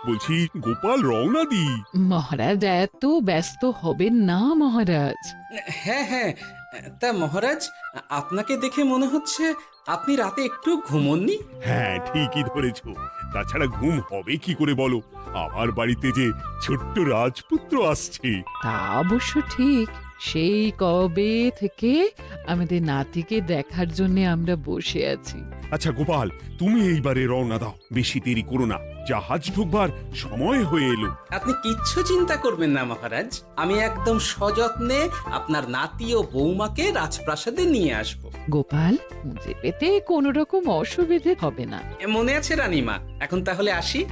বলছি গোপাল রওনা দি। মহারাজ এত ব্যস্ত হবেন না মহারাজ। হ্যাঁ হ্যাঁ, তা মহারাজ, আপনাকে দেখে মনে হচ্ছে আপনি রাতে একটু ঘুমোননি। হ্যাঁ ঠিকই ধরেছ, তাছাড়া ঘুম হবে কি করে বলো, আমার বাড়িতে যে ছোট্ট রাজপুত্র আসছে। তা অবশ্য ঠিক, সেই কবে থেকে আমাদের নাতিকে দেখার জন্য আমরা বসে আছি। আচ্ছা গোপাল, তুমি এইবারে রওনা দাও, বেশি দেরি করো না, জাহাজ ঢুকবার সময় হয়ে এলো। আপনি কিচ্ছু চিন্তা করবেন না মহারাজ, আমি একদম সযত্নে আপনার নাতি ও বৌমাকে রাজপ্রাসাদে নিয়ে আসব। গোপাল, খুঁজে পেতে কোনো রকম অসুবিধে হবে না। মনে আছে রানীমা? এখন তাহলে আসি।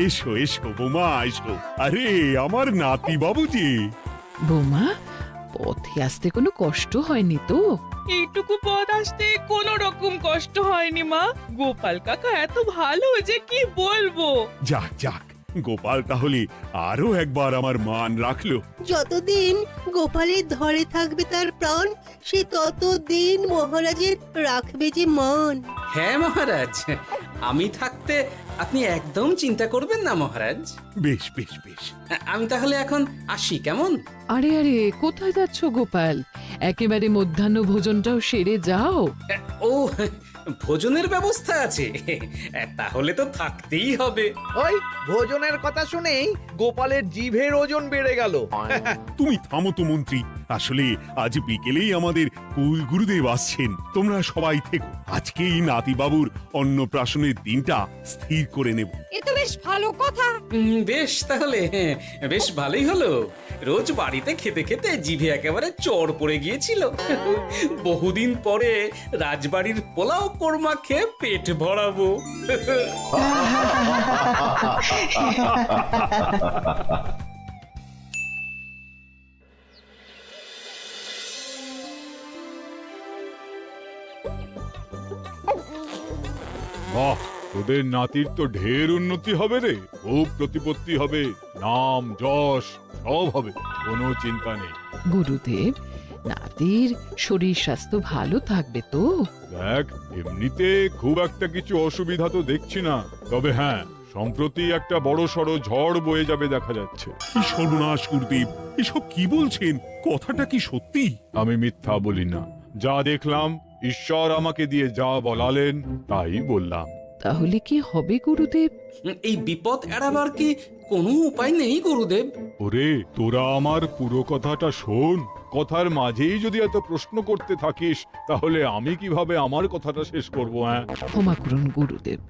এসো এসো বোমা এসো, আরে আমার নাতি বাবু যে। বৌমা, পথে আসতে কোনো কষ্ট হয়নি তো? এইটুকু পথ আসতে কোনো রকম কষ্ট হয়নি মা। গোপাল কাকা এত ভালো যে কি বলবো। যাক যাক, গোপাল তাহলে আরো একবার আমার মান রাখলো। যতদিন গোপালের ধরে থাকবে তার প্রাণ, সে ততদিন মহারাজের রাখবে যে মান। হ্যাঁ মহারাজ, আমি থাকতে আপনি একদম চিন্তা করবেন না মহারাজ। বেশ বেশ বেশ। আমি তাহলে এখন আসি, কেমন? আরে আরে, কোথায় যাচ্ছ গোপাল? একেবারে মধ্যাহ্ন ভোজনটাও সেরে যাও। ও, ভোজনের ব্যবস্থা আছে? তাহলে তো থাকতেই হবে। ওই ভোজনের কথা শুনেই গোপালের জিভের ওজন বেড়ে গেল। তুমি থামো তো মন্ত্রী, আসলে আজ বিকেলেই আমাদের কুল গুরুদেব আসছেন, তোমরা সবাই থেকো, আজকেই নাতিবাবুর অন্নপ্রাশনের দিনটা স্থির করে নেব। এ তো বেশ ভালো কথা। বেশ তাহলে, বেশ ভালোই হলো। রোজ বাড়িতে খেতে খেতে জিভে একেবারে চড় পড়ে গিয়েছিল। বহুদিন পরে রাজবাড়ির পোলাও কোরমা খেয়ে পেট ভরাবো। বাহ, তোদের নাতির তো ঢের উন্নতি হবে রে, খুব প্রতিপত্তি হবে, নাম যশ সব হবে, কোনো চিন্তা নেই। গুরুদেব, নাতির শরীর স্বাস্থ্য ভালো থাকবে তো? দেখ, এমনিতে খুব একটা কিছু অসুবিধা তো দেখছি না, তবে হ্যাঁ, সম্প্রতি একটা বড় সড় ঝড় বয়ে যাবে দেখা যাচ্ছে। কি সর্বনাশ গুরুদেব, এসব কি বলছেন, কথাটা কি সত্যি? আমি মিথ্যা বলি না, যা দেখলাম, ঈশ্বর আমাকে দিয়ে যা বলালেন তাই বললাম। তাহলে কি হবে গুরুদেব? এই বিপদ এড়াবার কি কোনো উপায় নেই গুরুদেব? ওরে, তোরা আমার পুরো কথাটা শোন, কথার মাঝেই যদি এত প্রশ্ন করতে থাকিস তাহলে আমি কিভাবে আমার কথাটা শেষ করব? হ্যাঁ, ক্ষমা করুন গুরুদেব,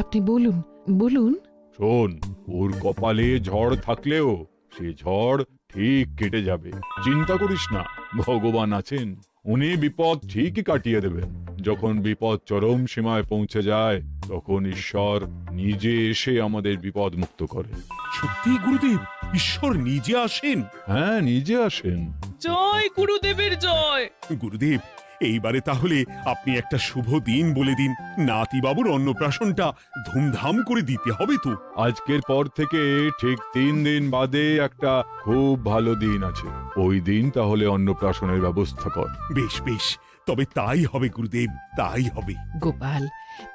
আপনি বলুন বলুন। শোন, ওর কপালে ঝড় থাকলেও সে ঝড় ঠিক কেটে যাবে, চিন্তা করিস না, ভগবান আছেন, উনি বিপদ ঠিকই কাটিয়ে দেবেন। যখন বিপদ চরম সীমায় পৌঁছে যায় তখন ঈশ্বর নিজে এসে আমাদের বিপদ মুক্ত করেন। সত্যি গুরুদেব, ঈশ্বর নিজে আসেন? হ্যাঁ, নিজে আসেন। জয় গুরুদেবের জয়। গুরুদেব, এইবারে তাহলে আপনি একটা শুভ দিন বলে দিন, নাতিবাবুর অন্নপ্রাশনটা ধুমধাম করে দিতে হবে তো। আজকের পর থেকে ঠিক 3 দিন বাদে একটা খুব ভালো দিন আছে, ওই দিন তাহলে অন্নপ্রাশনের ব্যবস্থা কর। বেশ বেশ, তবে তাই হবে গুরুদেব, তাই হবে। গোপাল,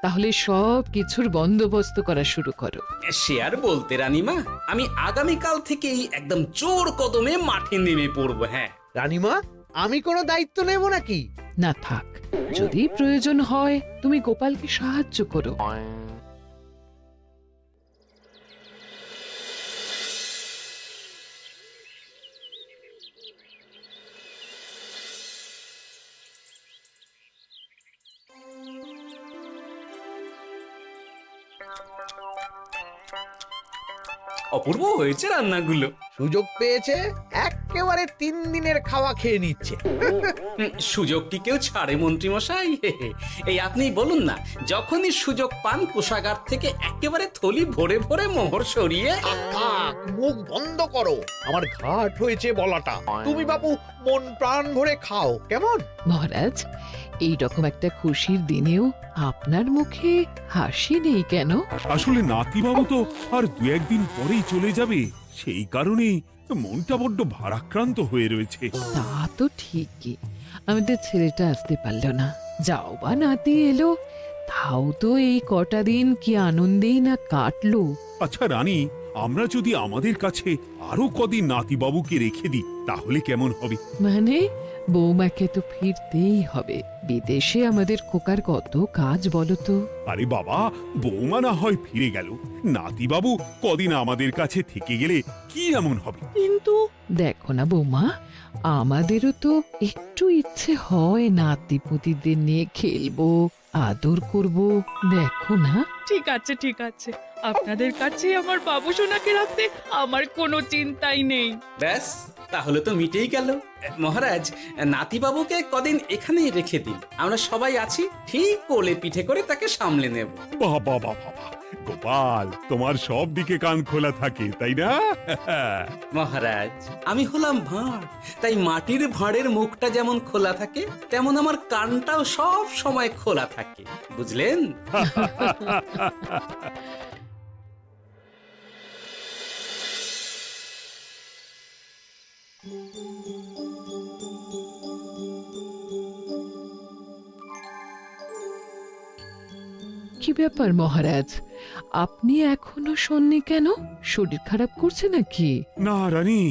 তাহলে সব কিছুর বন্দোবস্ত করা শুরু করো। সে আর বলতে রানীমা, আমি আগামীকাল থেকেই একদম জোর কদমে মাঠে নেমে পড়বো। হ্যাঁ রানীমা, আমি কোনো দায়িত্ব নেব নাকি? না থাক, যদি প্রয়োজন হয় তুমি গোপালকে সাহায্য করো। অপূর্ব হয়েছে রান্নাগুলো। সুযোগ পেয়েছে, একেবারে 3 দিনের খাওয়া খেয়ে নিচ্ছে। সুযোগ কি কেউ ছাড়ে মন্ত্রী মশাই? এই আপনি বলুন না, যখনই সুযোগ পান কোষাগার থেকে একেবারে থলি ভরে ভরে মোহর সরিয়ে। থাক, মুখ বন্ধ করো, আমার ঘাট হয়েছে বলাটা। তুমি বাপু মন প্রাণ ভরে খাও, কেমন? মহারাজ, এইরকম একটা খুশির দিনেও আপনার মুখে হাসি নেই কেন? আসলে নাতিবাবু তো আর 2-1 দিন পরেই চলে যাবে, সেই কারণেই মনটা বড্ড ভারাক্রান্ত হয়ে রয়েছে। তা তো ঠিকই, আমাদের ছেলেটা আসতে পারলো না, যাও বা নাতি এলো, তাও তো এই কটা দিন কি আনন্দেই না কাটলো। আচ্ছা রানী, আমরা যদি আমাদের কাছে আরো কদিন নাতিবাবুকে রেখে দিই তাহলে কেমন হবে? মানে বৌমাকে তো ফিরতেই হবে, বিদেশে আমাদের খোকার কত কাজ বলো তো। আরে বাবা, বৌমা না হয় ফিরে গেল, নাতিবাবু কদিন আমাদের কাছে থেকে গেলে কি এমন হবে? কিন্তু দেখো না বৌমা, আমাদেরও তো একটু ইচ্ছে হয় নাতিপুতিদের নিয়ে খেলবো, আদর করব, দেখো না। ঠিক আছে ঠিক আছে, আপনাদের কাছে আমার বাবু সোনাকে রাখতে আমার কোনো চিন্তাই নেই। ব্যাস, তাহলে তো মিটেই গেল। মহারাজ, নাতিবাবুকে কদিন এখানেই রেখে দিন, আমরা সবাই আছি, ঠিক কোলে পিঠে করে তাকে সামলে নেব। বাবা বাবা বাবা, গোপাল তোমার সব দিকে কান খোলা থাকে তাই না? মহারাজ, আমি হলাম ভাঁড়, তাই মাটির ভাঁড়ের মুখটা যেমন খোলা থাকে তেমন আমার কানটাও সব সময় খোলা থাকে, বুঝলেন? কি ব্যাপার মহারাজ, আপনি এখনো শোননি কেন? শরীর খারাপ করছে নাকি? না রানী,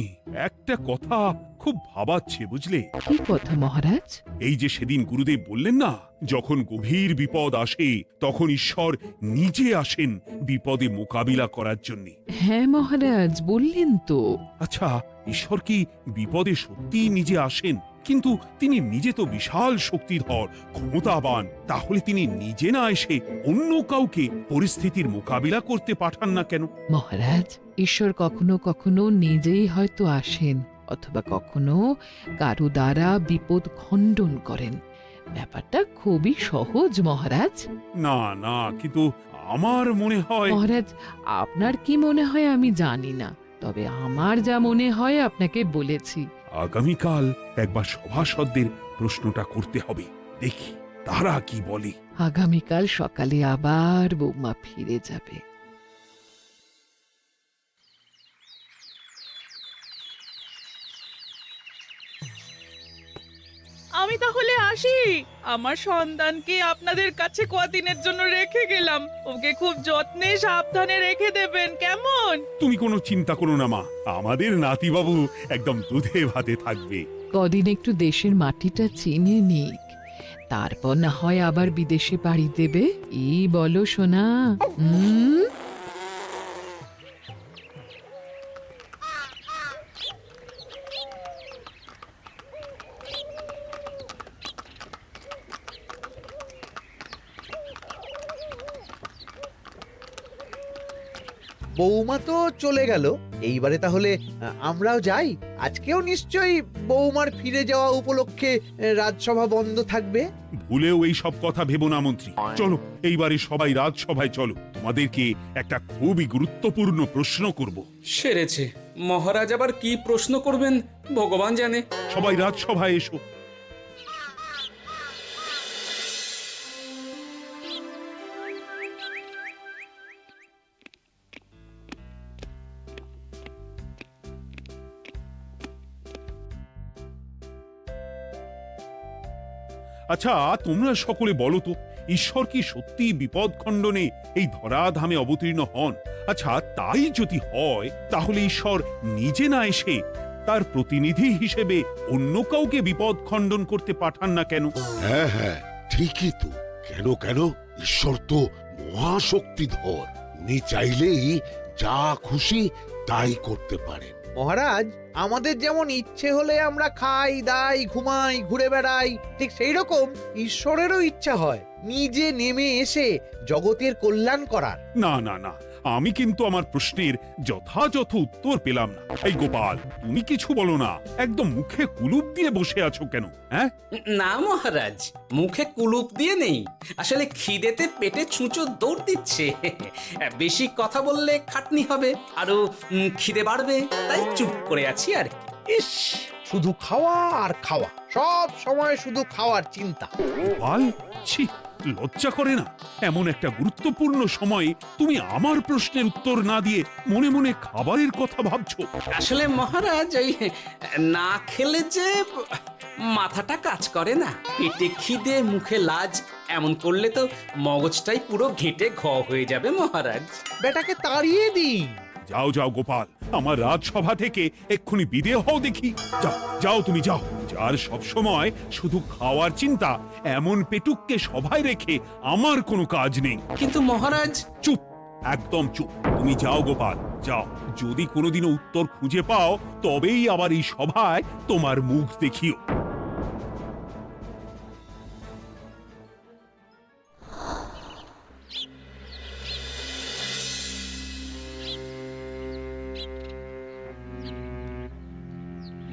একটা কথা খুব ভাবাচ্ছে বুঝলে। কি কথা মহারাজ? এই যে সেদিন গুরুদেব বললেন না, যখন গভীর বিপদ আসে তখন ঈশ্বর নিজে আসেন বিপদে মোকাবিলা করার জন্য। হ্যাঁ মহারাজ, বললেন তো। আচ্ছা, ঈশ্বর কি বিপদে সত্যিই নিজে আসেন? কিন্তু তিনি নিজে তো বিশাল শক্তিধর, ক্ষমতাবান, তাহলে তিনি নিজে না এসে অন্য কাউকে পরিস্থিতির মোকাবিলা করতে পাঠান না কেন? মহারাজ, ঈশ্বর কখনো কখনো নিজেই হয়তো আসেন, অথবা কখনো কারো দ্বারা বিপদ খণ্ডন করেন। ব্যাপারটা খুবই সহজ মহারাজ। না না, কিন্তু আমার মনে হয়। মহারাজ, আপনার কি মনে হয় আমি জানি না, তবে আমার যা মনে হয় আপনাকে বলেছি। আগামীকাল একবার সভাসদদের প্রশ্নটা করতে হবে, দেখি তারা কি বলে। আগামীকাল সকালে আবার বৌমা ফিরে যাবে। আমি তাহলে আসি, আমার সন্তানকে আপনাদের কাছে কদিনের জন্য রেখে গেলাম, ওকে খুব যত্নে সাবধানে রেখে দেবেন, কেমন? তুমি কোনো চিন্তা করো না মা, আমাদের নাতিবাবু একদম দুধে ভাতে থাকবে। কদিন একটু দেশের মাটিটা চিনে নিক, তারপর না হয় আবার বিদেশে পাড়ি দেবে। এই বলো সোনা। বৌমা তো চলে গেল, এইবারে তাহলে আমরাও যাই। আজকেও নিশ্চয়ই বৌমার ফিরে যাওয়া উপলক্ষে রাজসভা বন্ধ থাকবে। ভুলেও এই সব কথা ভেবো না মন্ত্রী, চলো এইবারে সবাই রাজসভায় চলো, তোমাদেরকে একটা খুবই গুরুত্বপূর্ণ প্রশ্ন করব। সেরেছে, মহারাজ আবার কি প্রশ্ন করবেন ভগবান জানে। সবাই রাজসভায় এসো। আচ্ছা, তোমরা সকলে বলো তো, ঈশ্বর কি সত্যি বিপদ খণ্ডনে এই ধরাধামে অবতীর্ণ হন? আচ্ছা, তাই যদি হয় তাহলে ঈশ্বর নিজে না এসে তার প্রতিনিধি হিসেবে অন্য কাউকে বিপদ খণ্ডন করতে পাঠান না কেন? হ্যাঁ হ্যাঁ, ঠিকই তো। কেন কেন, ঈশ্বর তো মহাশক্তিধর, উনি চাইলেই যা খুশি তাই করতে পারেন। মহারাজ, আমাদের যেমন ইচ্ছে হলে আমরা খাই দাই ঘুমাই ঘুরে বেড়াই, ঠিক সেই রকম ঈশ্বরেরও ইচ্ছা হয় নিজে নেমে এসে জগতের কল্যাণ করার। না না না, আমি কিন্তু আমার প্রশ্নের যথাযথ উত্তর পেলাম না। এই গোপাল, তুমি কিছু বলো না, একদম মুখে কুলুপ দিয়ে বসে আছো কেন? হ্যাঁ, না মহারাজ, মুখে কুলুপ দিয়ে নেই, আসলে খিদেতে পেটে ছুঁচো দৌড় দিচ্ছে। বেশি কথা বললে খাটনি হবে, আরো খিদে বাড়বে, তাই চুপ করে আছি আর কি। ইস, শুধু খাওয়া আর খাওয়া, সব সময় শুধু খাওয়ার চিন্তা। গোপাল, ছি, লজ্জা করে না? এমন একটা গুরুত্বপূর্ণ সময়ে তুমি আমার প্রশ্নের উত্তর না দিয়ে মনে মনে খাবারের কথা ভাবছো। আসলে মহারাজ, ওই না খেলে যে মাথাটা কাজ করে না, পেটে খিদে মুখে লাজ, এমন করলে তো মগজটাই পুরো ঘেঁটে ঘ হয়ে যাবে মহারাজ। বেটাকে তাড়িয়ে দিন। যাও যাও গোপাল, আমার রাজসভা থেকে এক্ষুনি বিদেয় হও দেখি। যাও যাও, তুমি যাও। যার সব সময় শুধু খাওয়ার চিন্তা, এমন পেটুককে সভায় রেখে আমার কোনো কাজ নেই। কিন্তু মহারাজ, চুপ, একদম চুপ। তুমি যাও গোপাল, যাও। যদি কোনোদিনও উত্তর খুঁজে পাও, তবেই আবার এই সভায় তোমার মুখ দেখিও।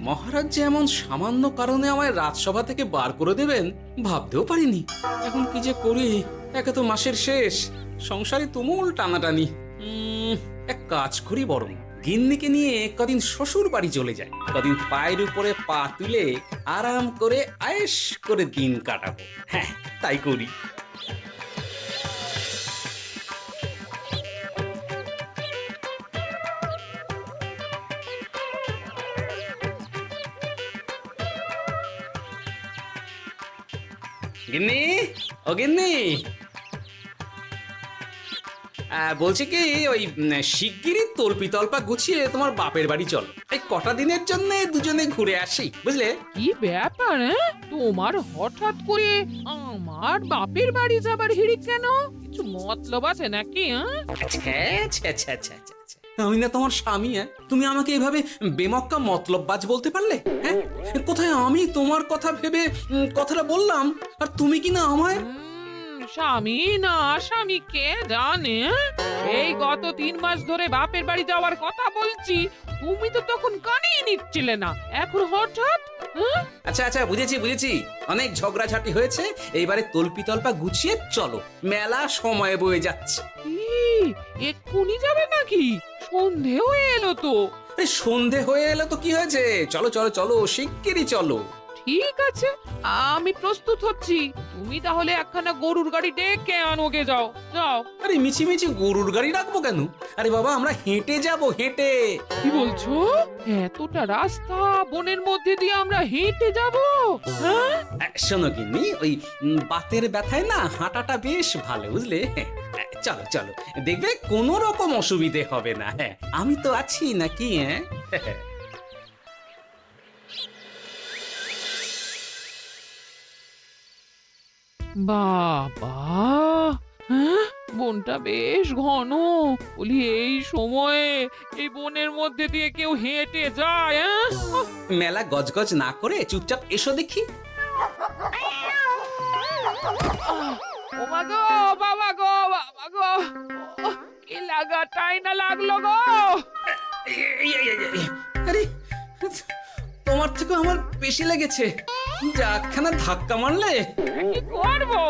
মহারাজ যে এমন সামান্য কারণে আমায় রাজসভা থেকে বার করে দেবেন ভাবতেও পারিনি। এখন কি যে করি, একে তো মাসের শেষ, সংসারে তুমুল টানাটানি। এক কাজ করি বরং, গিন্নিকে নিয়ে কদিন শ্বশুর বাড়ি চলে যায়, কদিন পায়ের উপরে পা তুলে আরাম করে আয়েশ করে দিন কাটাবো। হ্যাঁ, তাই করি। গিন্নি, ও গিন্নি, বলছি কি, ওই শিগগিরই তল্পি তল্পা গুছিয়ে তোমার বাপের বাড়ি চল। এই কটা দিনের জন্য দুজনে ঘুরে আসি, বুঝলে? কি ব্যাপার? তোমার হঠাৎ করে আমার বাপের বাড়ি যাবার হিড়িক কেন? কিছু মতলব আছে নাকি? আমি না তোমার স্বামী? তুমি আমাকে এভাবে বেমক্কা মতলববাজ বলতে পারলে? হ্যাঁ, কোথায় আমি তোমার কথা ভেবে কথাটা বললাম, আর তুমি কি না আমায় স্বামী না স্বামী কে জানে? এই গত 3 মাস ধরে বাপের বাড়ি যাওয়ার কথা বলছি, তুমি তো তখন কানেই নিচ্ছিলে না, এখন হঠাৎ? আচ্ছা আচ্ছা, বুঝেছি বুঝেছি, অনেক ঝগড়াঝাটি হয়েছে, এইবারে তল্পি তল্পা গুছিয়ে চলো, মেলা সময় বয়ে যাচ্ছে। কি এক্ষুনি যাবে নাকি? সন্ধে হয়ে এলো তো। সন্ধে হয়ে এলো তো কি হয়েছে, চলো চলো চলো, শিগগিরই চলো। ঠিক আছে, আমি প্রস্তুত হচ্ছি। তুমি তাহলে একখানা গরুর গাড়ি ডেকে আনোগে, যাও যাও। আরে মিছিমিছি গরুর গাড়ি রাখবো কেন? আরে বাবা, আমরা হেঁটে যাবো, হেঁটে। কি বলছো? এতটা রাস্তা বনের মধ্যে দিয়ে আমরা হেঁটে যাব? হ্যাঁ, শোনো গিন্নি, ওই বাতের ব্যথায় না হাঁটাটা বেশ ভালো, বুঝলে? চলো চলো, দেখবে কোনো রকম অসুবিধে হবে না। হ্যাঁ, আমি তো আছি নাকি? হ্যাঁ, বাবা, হ্যাঁ, বনটা বেশ ঘন। বলি, এই সময়ে এই বনের মধ্যে দিয়ে কেউ হেঁটে যায়? মেলা গজগজ না করে চুপচাপ এসো দেখি। ও মা গো, বাবা গো, বাবা গো, কি লাগাটাই না লাগলো গো। আরে, তোমার থেকে আমার বেশি লেগেছে, যাখানা ধাক্কা মারলে। কি করবো?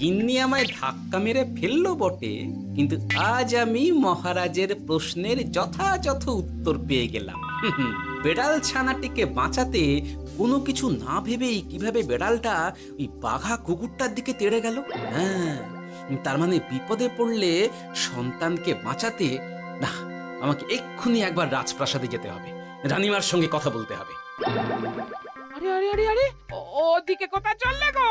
গিন্নি আমায় ধাক্কা মেরে ফেললো বটে, কিন্তু আজ আমি মহারাজের প্রশ্নের যথাযথ উত্তর পেয়ে গেলাম। বেড়াল ছানাটিকে বাঁচাতে কোনো কিছু না ভেবেই কিভাবে বেড়ালটা ওই বাঘা কুকুরটার দিকে তেড়ে গেল। হ্যাঁ, তার মানে বিপদে পড়লে সন্তানকে বাঁচাতে না, আমাকে এক্ষুনি একবার রাজপ্রাসাদে যেতে হবে, রানীমার সঙ্গে কথা বলতে হবে। আরে আরে আরে আরে, ওদিকে কোথায় চললে গো?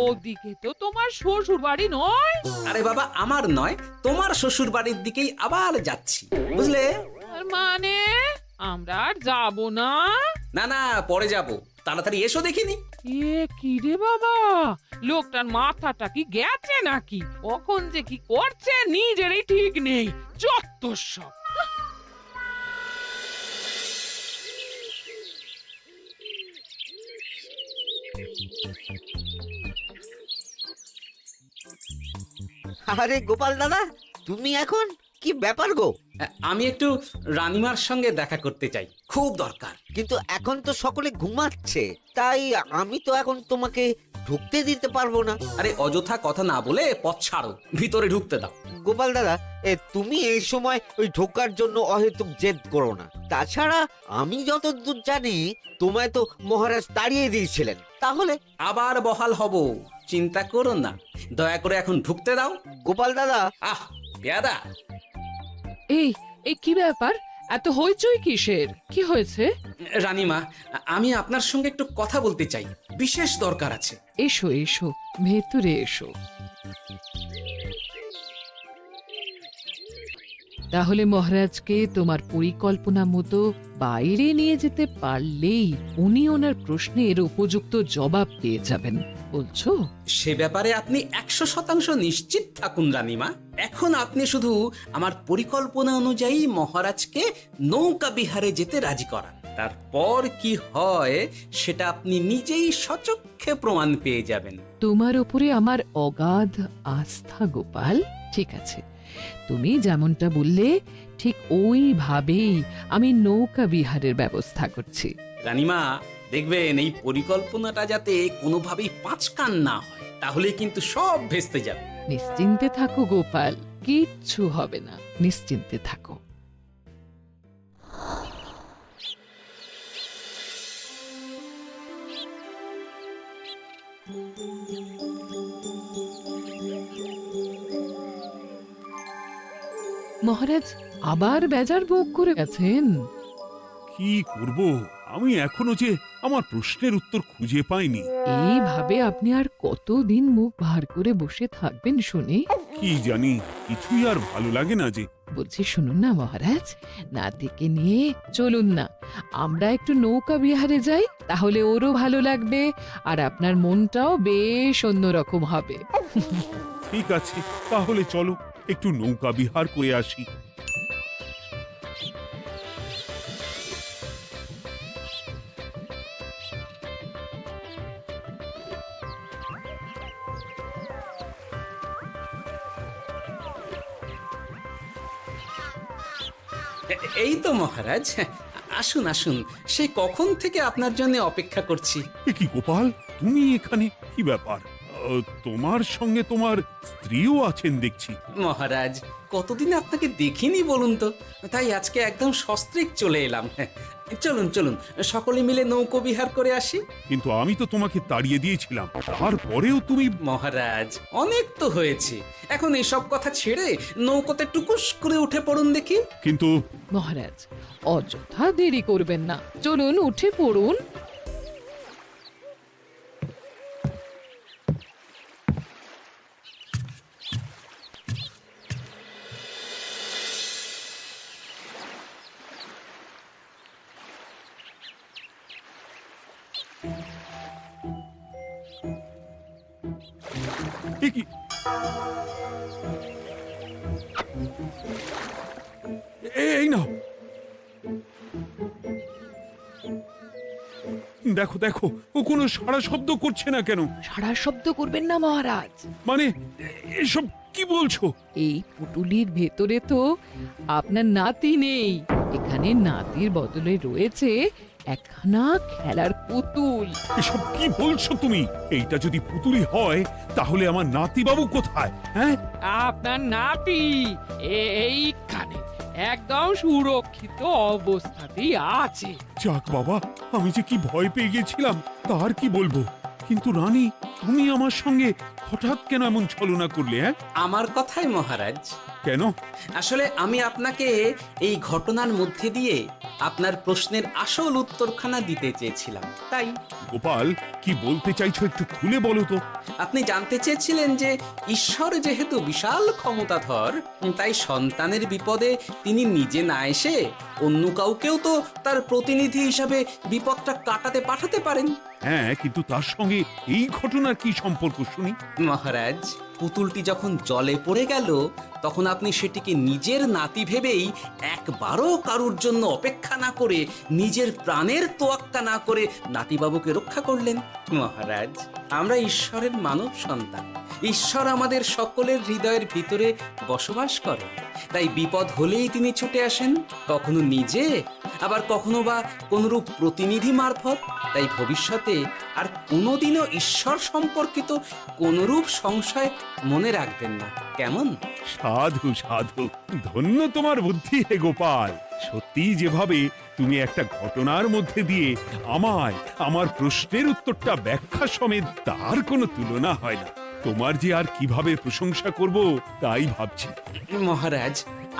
ওদিকে তো তোমার শ্বশুর বাড়ি নয়? আরে বাবা, আমার নয়, তোমার শ্বশুর বাড়ির দিকেই আবার যাচ্ছি, বুঝলে? তার মানে আমরা আর যাবো না? না না, পরে যাব, তাড়াতাড়ি এসো দেখিনি। এ কি রে বাবা, লোকটার মাথাটা কি গেছে নাকি? কখন যে কি করছে নিজেরই ঠিক নেই, যত সব। আরে গোপাল দাদা, তুমি এখন কি ব্যাপার গো? আমি একটু রানীমার সঙ্গে দেখা করতে চাই, খুব দরকার। কিন্তু এখন তো সকলে ঘুমাচ্ছে, তাই আমি তো এখন তোমাকে ঢুকতে দিতে পারবো না। আরে অযথা কথা না বলে পথ ছাড়ো, ভিতরে ঢুকতে দাও। গোপাল দাদা, তুমি এই সময় ওই ঢোকার জন্য অহেতুক জেদ করো না। তাছাড়া আমি যতদূর জানি তোমায় তো মহারাজ তাড়িয়ে দিয়েছিলেন। তাহলে আবার বহাল হব, চিন্তা করো না। দয়া করে এখন ঢুকতে দাও। গোপাল দাদা, আহ পেয়াদা, এই এই কি ব্যাপার? এত হইচই কিসের? কি হয়েছে? রানীমা, আমি আপনার সঙ্গে একটু কথা বলতে চাই, বিশেষ দরকার আছে। এসো এসো, ভেতরে এসো। তাহলে মহারাজকে তোমার পরিকল্পনা মতো বাইরে নিয়ে যেতে পারলেই উনি ওনার প্রশ্নের উপযুক্ত জবাব পেয়ে যাবেন, বলছো? সে ব্যাপারে আপনি 100% নিশ্চিত থাকুন রানীমা। এখন আপনি শুধু আমার পরিকল্পনা অনুযায়ী মহারাজকে নৌকা বিহারে যেতে রাজি করান। তারপর কি হয় সেটা আপনি নিজেই সচক্ষে প্রমাণ পেয়ে যাবেন। তোমার উপরে আমার অগাধ আস্থা গোপাল। ঠিক আছে, তুমি যেমনটা বললে ঠিক ওইভাবেই আমি নৌকা বিহারের ব্যবস্থা করছি। রানীমা, দেখবেন এই পরিকল্পনাটা যাতে কোনোভাবেই পাঁচকান না হয়, তাহলে কিন্তু সব ভেস্তে যাবে। নিশ্চিন্তে থাকো গোপাল, কিচ্ছু হবে না, নিশ্চিন্তে থাকো। মহারাজ আবার বেজার ভোগ করে গেছেন। কি করব, আমি এখনো যে আমার প্রশ্নের উত্তর খুঁজে পাইনি। এইভাবে আপনি আর কতদিন মুখ ভার করে বসে থাকবেন শুনে? কি জানি, কিছুই আর ভালো লাগে না যে। বলছি শুনুন না মহারাজ, নাতিকে নিয়ে চলুন না, আমরা একটু নৌকা বিহারে যাই, তাহলে ওরও ভালো লাগবে আর আপনার মনটাও বেশ অন্যরকম হবে। ঠিক আছে, তাহলে চলো একটু নৌকা বিহার করে আসি। এই তো মহারাজ, আসুন আসুন, সেই কখন থেকে আপনার জন্য অপেক্ষা করছি। এ কি গোপাল, তুমি এখানে? কি ব্যাপার? তোমার সঙ্গে তোমার স্ত্রীও আছেন দেখছি। মহারাজ, কতদিন আপনাকে দেখিনি বলুন তো, তাই আজকে একদম সস্ত্রীক চলে এলাম। চলুন চলুন, সকলে মিলে নৌকো বিহার করে আসি। কিন্তু আমি তো তোমাকে তাড়িয়ে দিয়েছিলাম, তারপরেও তুমি। মহারাজ, অনেক তো হয়েছে, এখন এসব কথা ছেড়ে নৌকোতে টুকুস করে উঠে পড়ুন দেখি। কিন্তু মহারাজ অযথা দেরি করবেন না, চলুন উঠে পড়ুন। এ কি? এই নাও, দেখো দেখো, ও কোনো সাড়া শব্দ করছে না কেন? সারা শব্দ করবেন না মহারাজ। মানে এসব কি বলছো? এই পুটুলির ভেতরে তো আপনার নাতি নেই, এখানে নাতির বদলে রয়েছে একখানা খেলার পুতুল। এসব কি বলছো তুমি? এইটা যদি পুতুলি হয় তাহলে আমার নাতিবাবু কোথায়? হ্যাঁ, আপনার নাতি এইখানে একদম সুরক্ষিত অবস্থাতেই আছে। যাক বাবা, আমি যে কি ভয় পেয়ে গেছিলাম তার কি বলবো। কিন্তু রানী, তুমি আমার সঙ্গে হঠাৎ কেন এমন ছলনা করলে? হ্যাঁ, আমার কথাই মহারাজ। কেন? আসলে আমি আপনাকে এই ঘটনার মধ্যে দিয়ে আপনার প্রশ্নের আসল উত্তরখানা দিতে চেয়েছিলাম, তাই। গোপাল, কি বলতে চাইছো একটু খুলে বলো তো। আপনি জানতে চেয়েছিলেন যে ঈশ্বর যেহেতু বিশাল ক্ষমতাধর, তাই সন্তানের বিপদে তিনি নিজে না এসে অন্য কাউকেও তো তার প্রতিনিধি হিসাবে বিপদটা কাটাতে পাঠাতে পারেন। হ্যাঁ, কিন্তু তার সঙ্গে এই ঘটনার কি সম্পর্ক শুনি? মহারাজ, পুতুলটি যখন জলে পড়ে গেল তখন আপনি সেটিকে নিজের নাতি ভেবেই একবারও কারুর জন্য অপেক্ষা না করে নিজের প্রাণের তোয়াক্কা না করে নাতিবাবুকে রক্ষা করলেন। মহারাজ, আমরা ঈশ্বরের মানব সন্তান। ঈশ্বর আমাদের সকলের হৃদয়ের ভিতরে বসবাস করে, তাই বিপদ হলেই তিনি ছুটে আসেন, কখনো নিজে, আবার কখনো বা কোনরূপ প্রতিনিধি মারফত। তাই ভবিষ্যতে আর কোনোদিনও ঈশ্বর সম্পর্কিত কোনরূপ সংশয় মনে রাখবেন না, কেমন? সাধু সাধু, ধন্য তোমার বুদ্ধি হে গোপাল। সত্যি যেভাবে তুমি একটা ঘটনার মধ্যে দিয়ে আমায় আমার প্রশ্নের উত্তরটা ব্যাখ্যা সমেত, তার কোনো তুলনা হয় না। তোমার যে আর কিভাবে প্রশংসা করব তাই ভাবছি। মহারাজ,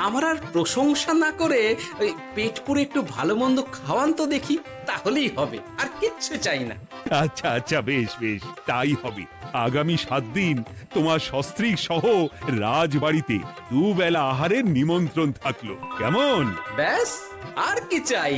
আমার আর প্রশংসা না করে ওই পেট পুরে একটু ভালো মন্দ খাওয়ান তো দেখি, তাহলেই হবে, আর কিচ্ছু চাই না। আচ্ছা আচ্ছা, বেশ বেশ, তাই হবে। আগামী 7 দিন তোমার সস্ত্রীক সহ রাজবাড়িতে দুবেলা আহারের নিমন্ত্রণ থাকলো, কেমন? ব্যাস, আর কি চাই?